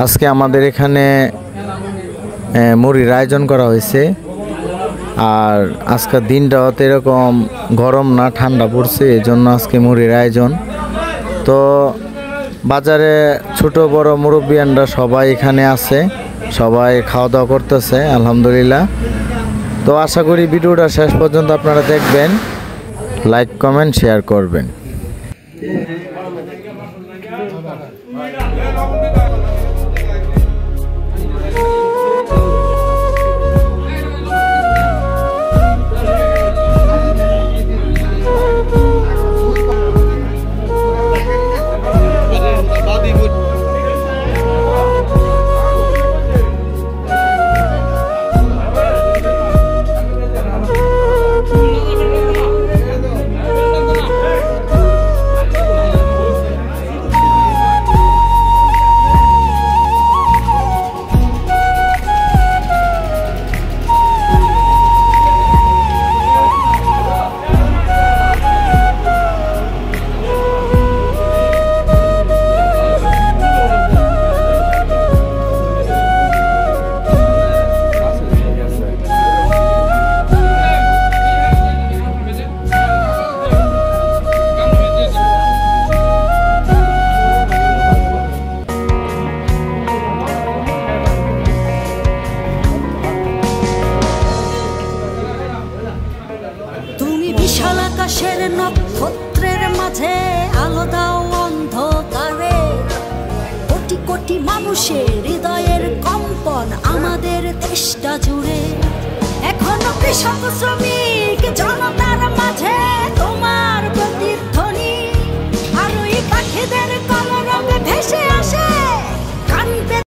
আজকে আমাদের এখানে মুড়ির আয়োজন করা হয়েছে। আর আজকের দিনটাও তো এরকম গরম না, ঠান্ডা পড়ছে, এই জন্য আজকে মুড়ির আয়োজন। তো বাজারে ছোট বড় মুরব্বিয়ানরা সবাই এখানে আছে, সবাই খাওয়া দাওয়া করতেছে আলহামদুলিল্লাহ। তো আশা করি ভিডিওটা শেষ পর্যন্ত আপনারা দেখবেন, লাইক কমেন্ট শেয়ার করবেন। বিশাল আকাশের নক্ষত্রের মাঝে আলো দাও অন্ধকারে, কোটি কোটি মানুষের হৃদয়ের কম্পন আমাদের দেশটা জুড়ে। এখনো কৃষক শ্রমিক জনতার মাঝে তোমার প্রতিধ্বনি, আর ওই পাখিদের কলরবে ভেসে আসে